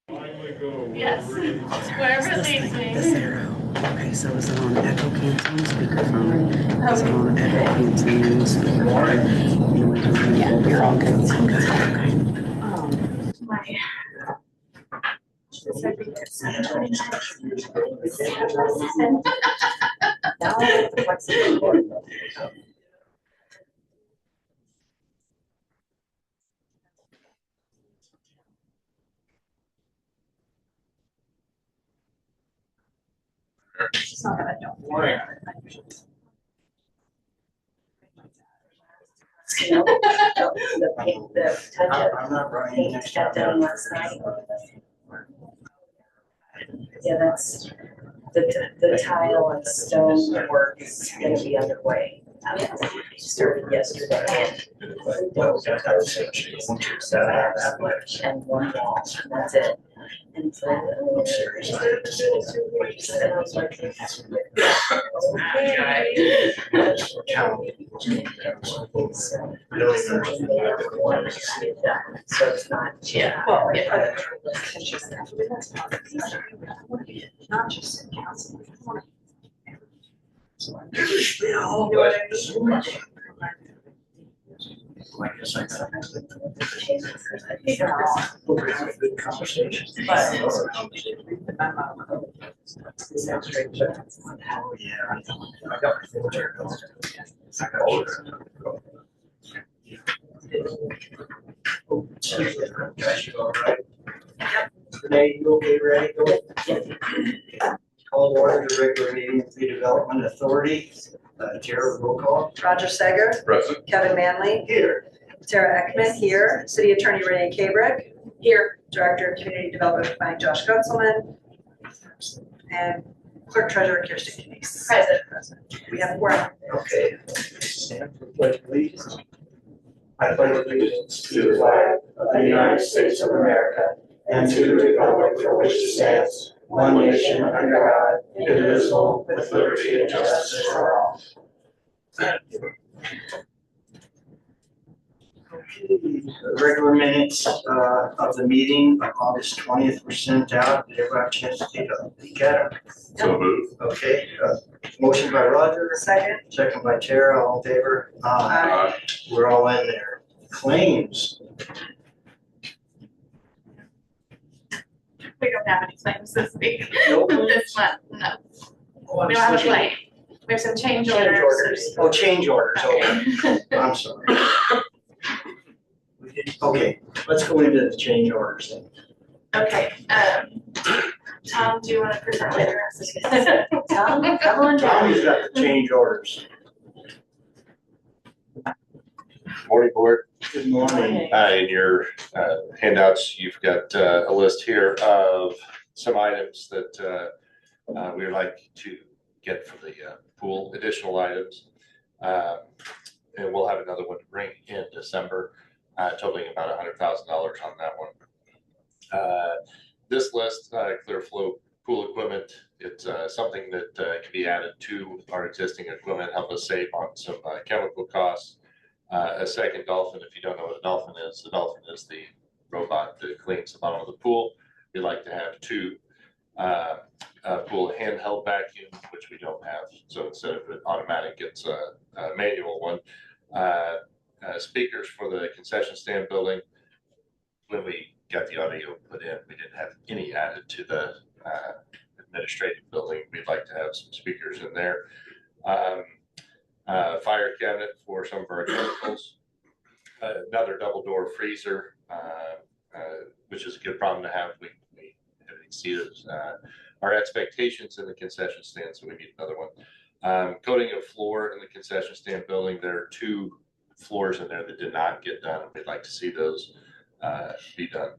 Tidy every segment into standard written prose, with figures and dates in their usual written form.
Yes, wherever it leads me. The Zero. Okay, so is it on Echo Canceling speakerphone? Is it on Echo Canceling speakerphone? Yeah, you're all good. My I'm not running next time. Done last night. Yeah, that's the tile and stone work is going to be underway. Started yesterday. And one wall, and that's it. And so, I'm serious. and I was like, so it's not. Yeah. Well, Yeah. it's just not just in council. I guess I got we're having a good conversation. Oh yeah, I got my filter. I got Guys, you all right? Renee, you okay, ready to go? Call to order the regular meeting of Redevelopment Authority. Jared, roll call. Roger Sager. Present. Kevin Manley. Here. Tara Ekman here. City Attorney Renee Kabrick. Here. Director of Community Development Planning Josh Gutzelman. And Clerk Treasurer Kirsten Case. Present. We have four. Okay. Stand for pledge, please. I pledge allegiance to the flag of the United States of America and to the republic for which it stands, one nation under God, indivisible, with liberty and justice for all. The regular minutes of the meeting of August 20th were sent out. Did everyone have a chance to take a peek at them? So move. Okay, motion by Roger, Second. second by Tara, all in favor? We're all in there. Claims. We don't have any claims this week. No This month, no. Oh, We don't have a claim. We have some change orders. Oh, change orders, okay. I'm sorry. Okay, let's go into the change orders then. Okay, Tom, do you want to present the addresses? Tom, come on down. Tommy's got the change orders. Morning, board. Good morning. In your handouts, you've got a list here of some items that we would like to get for the pool, additional items. And we'll have another one to bring in December, totaling about $100,000 on that one. This list, clear flow pool equipment, it's something that can be added to our existing equipment, help us save on some chemical costs. A second dolphin, if you don't know what a dolphin is, the dolphin is the robot that cleans the bottom of the pool. We like to have two pool handheld vacuum, which we don't have. So instead of an automatic, it's a manual one. Speakers for the concession stand building. When we got the audio put in, we didn't have any added to the administrative building. We'd like to have some speakers in there. Fire cabinet for some of our chemicals. Another double door freezer, which is a good problem to have. We have exceeded our expectations in the concession stand, so we need another one. Coating of floor in the concession stand building. There are two floors in there that did not get done. We'd like to see those be done.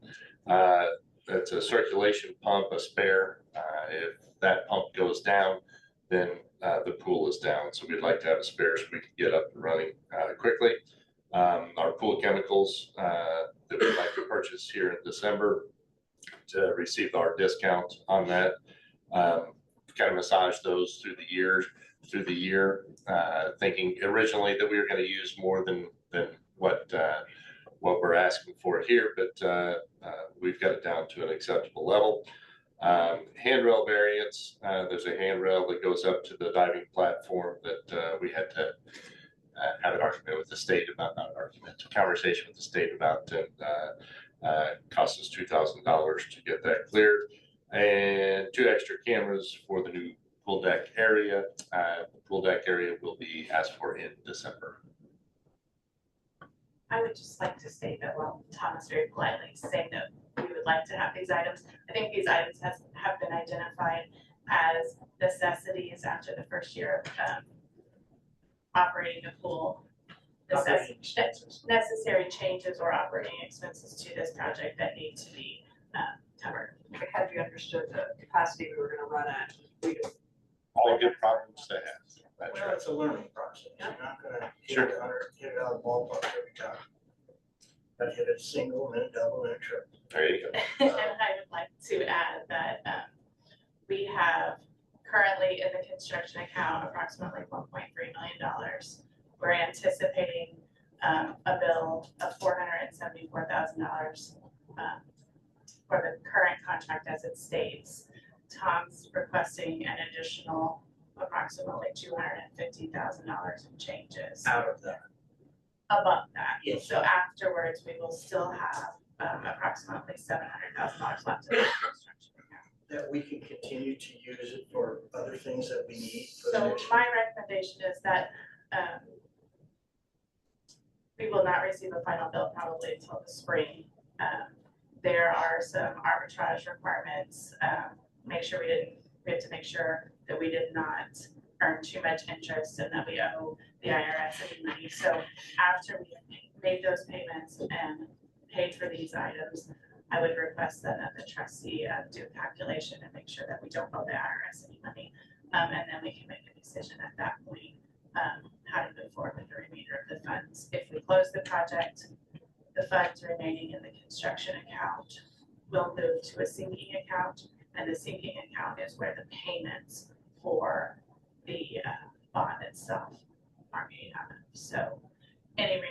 That's a circulation pump, a spare. If that pump goes down, then the pool is down. So we'd like to have a spare so we can get up and running quickly. Our pool chemicals that we'd like to purchase here in December to receive our discount on that. Kind of massage those through the year, thinking originally that we were going to use more than what what we're asking for here, but we've got it down to an acceptable level. Handrail variance, there's a handrail that goes up to the diving platform that we had to have an argument with the state about, not an argument, a conversation with the state about, and cost us $2,000 to get that cleared. And 2 extra cameras for the new pool deck area. The pool deck area will be asked for in December. I would just like to state that while Tom is very politely saying that we would like to have these items, I think these items have been identified as necessities after the first year of operating a pool. Necessary changes or operating expenses to this project that need to be covered. Had we understood the capacity we were gonna run at, we just. All good problems to have. That's Well, right. it's a learning process. You're not gonna Sure. hit it out of the ballpark every time. But hit a single and a double and a triple. There you go. And I would like to add that we have currently in the construction account approximately $1.3 million. We're anticipating a bill of $474,000 for the current contract as it states. Tom's requesting an additional approximately $250,000 in changes Out of that. above that. Yes. So afterwards, we will still have approximately $700,000 left in the construction account. That we can continue to use it for other things that we need for the So next. my recommendation is that we will not receive a final bill probably until the spring. There are some arbitrage requirements. We have to make sure that we did not earn too much interest and that we owe the IRS any money. So after we have made those payments and paid for these items, I would request then that the trustee do a calculation and make sure that we don't owe the IRS any money. And then we can make a decision at that point how to move forward with the remainder of the funds. If we close the project, the funds remaining in the construction account will move to a sinking account, and the sinking account is where the payments for the bond itself are made out of. So any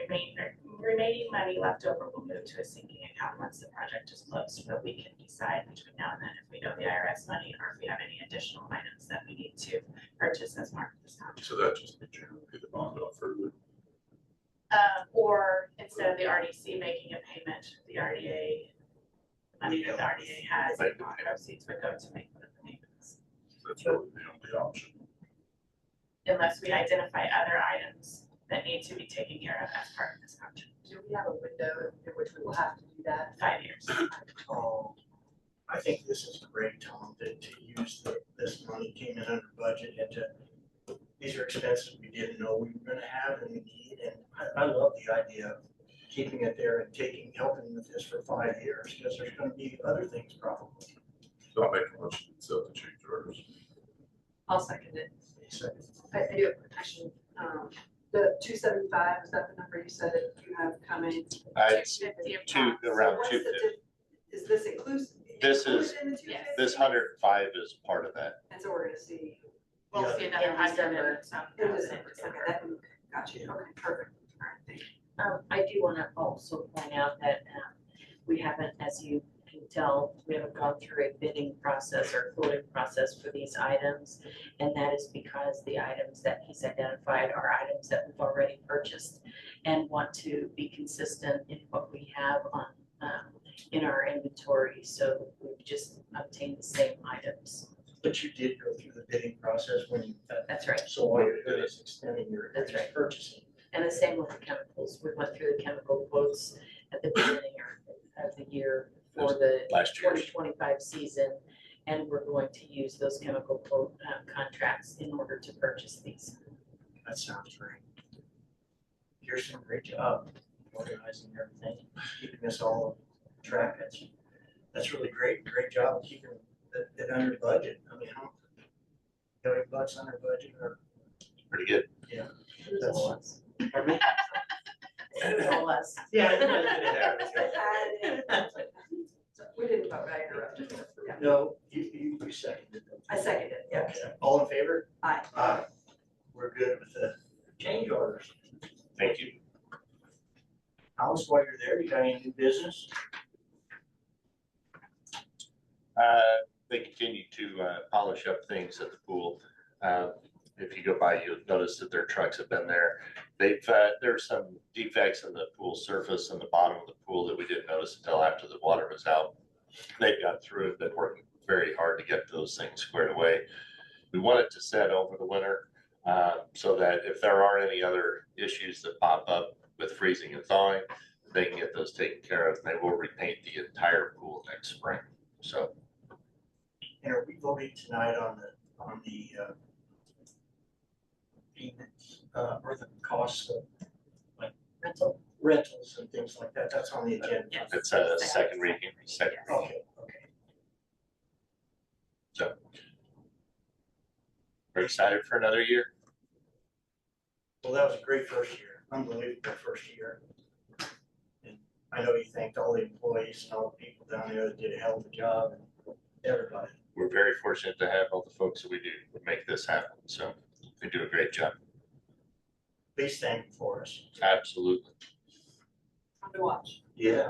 remaining money left over will move to a sinking account once the project is closed, but we can decide between now and then if we owe the IRS money or if we have any additional items that we need to purchase as part of this contract. So that just means you're gonna pay the bond off further. Or instead of the RDC making a payment, the RDA, money that the RDA has, Make the bond proceeds would go to make one of the payments. That's really the only option. Unless we identify other items that need to be taken care of as part of this contract. Do we have a window in which we will have to do that? 5 years. I think this is great, Tom, to use this money came in under budget and these are expenses we didn't know we were gonna have and we need. And I love the idea of keeping it there and helping with this for 5 years, because there's gonna be other things probably. So I'll make a motion to accept the change orders. I'll second it. So, I do have a question. The 275, is that the number you said that you have coming? It's 250 of two, costs. around What's the 250. Is this inclusive? This is- included in the yes. 250? This 105 is part of that. And so we're gonna see. We'll Yeah. see another In 100 December. and some In thousand in December. Okay, December. that, got you. Okay, perfect. All right, thank you. I do want to also point out that we haven't, as you can tell, we haven't gone through a bidding process or quoting process for these items. And that is because the items that he's identified are items that we've already purchased and want to be consistent in what we have on, in our inventory. So we've just obtained the same items. but you did go through the bidding process when you, That's right. so all you're doing is extending your That's right. purchasing. And the same with the chemicals. We went through the chemical quotes at the beginning of the year for the Last year's. 2025 season. And we're going to use those chemical quote contracts in order to purchase these. That sounds great. Kirsten, great job organizing everything, keeping us all on track. That's really great. Great job keeping it under budget. I mean, how many bucks under budget or? Pretty good. It was all us. Pardon me? It was all us. Yeah. We didn't vote, I interrupted. Yeah. No, you seconded it. I seconded it, yeah. Okay. All in favor? Aye. Aye. We're good with the change orders. Thank you. I'll else while you're there? You got any new business? They continue to polish up things at the pool. If you go by, you'll notice that their trucks have been there. There's some defects in the pool surface and the bottom of the pool that we didn't notice until after the water was out. They've got through it, been working very hard to get those things squared away. We want it to set over the winter so that if there are any other issues that pop up with freezing and thawing, they can get those taken care of. And they will repaint the entire pool next spring. So. And are we voting tonight on the payments or the costs of like rentals and things like that? That's on the agenda. Yes. It's a second reading. Okay. So we're excited for another year. Well, that was a great first year, unbelievable first year. And I know you thanked all the employees and all the people down there that did a hell of a job and everybody. We're very fortunate to have all the folks that we do make this happen. So they do a great job. Please thank them for us. Absolutely. Fun to watch. Yeah,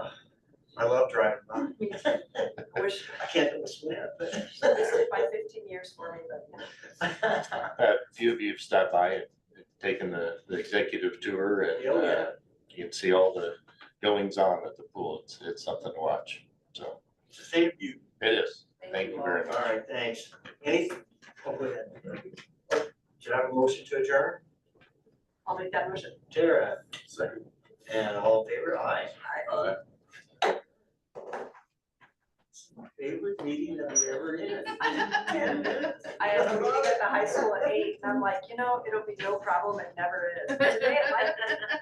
I love driving by. I wish I can't do a swim, but. this did by 15 years for me, but yeah. A few of you have stopped by and taken the executive tour, and Oh, yeah. you can see all the goings on at the pool. It's something to watch. So It's a state of you. it is. Thank you very All much. right, thanks. Anything? Oh, go ahead. Should I have a motion to adjourn? I'll make that motion. Tara, Second. and all in favor, aye. Aye. It's my favorite meeting that we ever did. I had a meeting at the high school at 8, and I'm like, it'll be no problem, it never is. Today it might be.